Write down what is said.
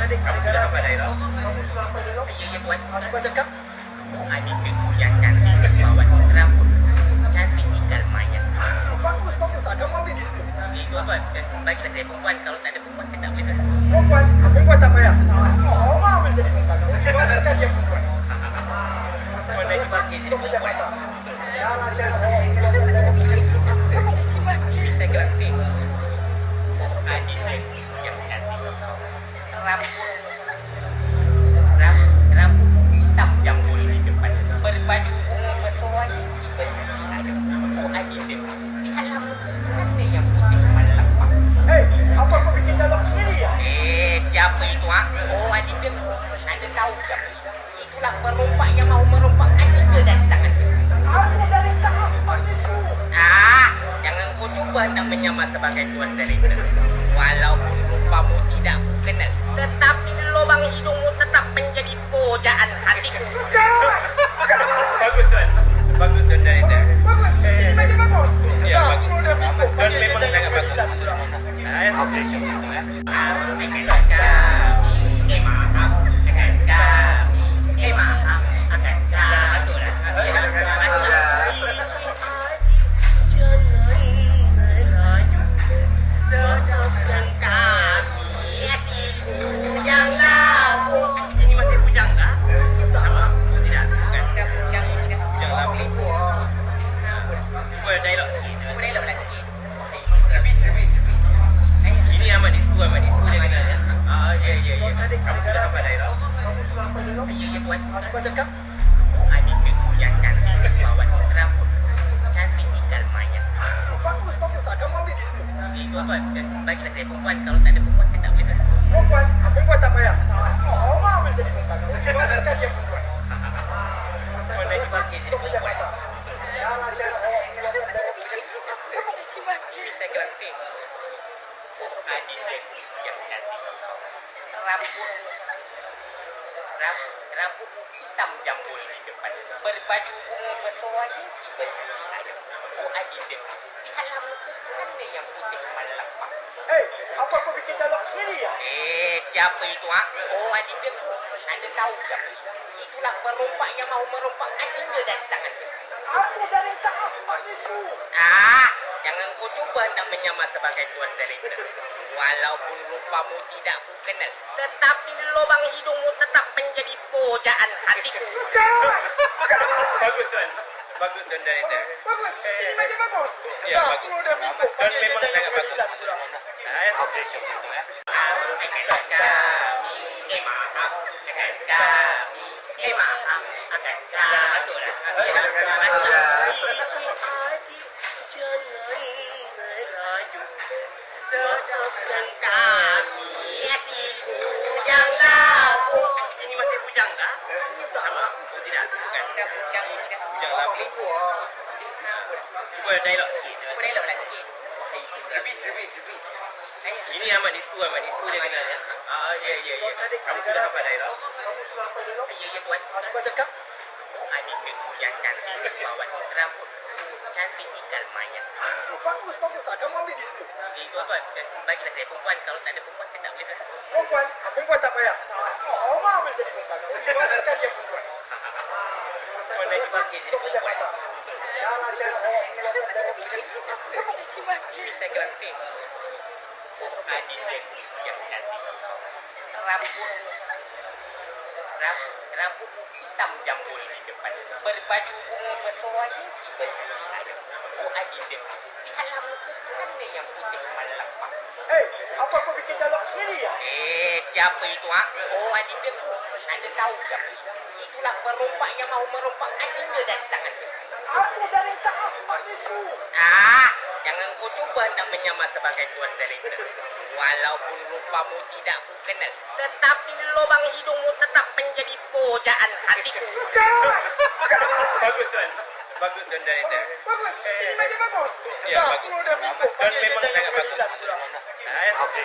Kamu sudah sampai daerah? Ya, ya tuan. Adik aku yang cantik bawa rambut cantik tinggal mayat. Itu tuan, bagilah saya perempuan. Kalau tak ada perempuan saya tak boleh. Perempuan tak payah. Orang ambil jadi perempuan. Sebenarnya dia perempuan. Mana lagi bagi jadi perempuan? Bisa gerak. Adik saya yang cantik. Rambut hitam jambul di depan. Berbaju bunga bersuai. Adik dia. Di alam ada yang putih malam. Apa kau bikin dalam sendiri ya? Siapa itu ah? Oh, adik dia. Anda tahu siapa? Itulah perompak yang mau merompak adik dia dan tangan dia. Aku dari Taman itu. Jangan kau cuba nak menyamar sebagai tuan director. Walaupun rupamu tidak ku kenal, tetapi lubang hidungmu tetap menjadi pujaan hatiku. Bagus tuan. Bagus tuan director. Bagus. Ini macam bagus. Ya, bagus. Sudah minggu. Tuan memang sangat bagus. Okey, Ini masih bujang kah? Tidak, bukan. Bujang. Bujang lama. Boleh dialog sikit. Boleh dialog sikit. Ini Ahmad Isku dia kenal ya. Ya. Kamu sudah sampai daerah? Ya, ya tuan. Adik aku yang cantik bawa rambut cantik tinggal mayat. Bagus. Kamu ambil di situ. Itu tuan, bagilah saya perempuan. Kalau tak ada perempuan saya tak boleh. Perempuan tak payah. Orang ambil jadi perempuan. Sebenarnya dia perempuan. Mana lagi bagi jadi perempuan? Bisa gerak. Adik dia yang cantik. Rambut hitam jambul di depan. Berbaju bunga bersuai. Adik dia. Di alam ada yang putih malam. Apa kau bikin dalam sendiri ya? Siapa itu ah? Oh, adik dia. Anda tahu siapa? Itulah perompak yang mau merompak adik dia dan tangan dia. Aku dari Taman itu. Jangan kau cuba nak menyamar sebagai tuan director. Walaupun rupamu tidak ku kenal, tetapi lubang hidungmu tetap menjadi pujaan hatiku. Bagus tuan director. Bagus. Ini macam bagus. Ya, bagus. Sudah minggu. Tuan memang sangat bagus. Okey. Sedapkan kami bujang labu. Ini masih bujang kah? Sama? Oh, tidak, bukan. Bujang labu. Boleh dialog sikit. Boleh dialog sikit. Ini Ahmad Isku dia kenal ya. Ya. Kamu sudah sampai daerah? Ya, ya tuan. Adik aku yang cantik bawa rambut cantik tinggal mayat. Bagus. Kamu ambil di situ. Itu tuan, bagilah saya perempuan. Kalau tak ada perempuan saya tak boleh. Perempuan tak payah. Orang ambil jadi perempuan. Sebenarnya dia perempuan. Mana lagi bagi jadi perempuan? Bisa gerak. Adik dia yang cantik. Rambut hitam jambul di depan. Berbaju bunga bersuai. Adik dia. Di alam ada yang putih malam. Apa kau bikin dalam sendiri ya? Siapa itu ah? Oh, adik dia. Anda tahu siapa? Itulah perompak yang mau merompak adik dia dan tangan dia. Aku dari Taman itu. Jangan kau cuba nak menyamar sebagai tuan director. Walaupun rupamu tidak ku kenal, tetapi lubang hidungmu tetap menjadi pujaan hatiku. Bagus tuan director. Bagus. Ini macam bagus. Ya, bagus. Sudah minggu. Tuan memang sangat bagus. Okey.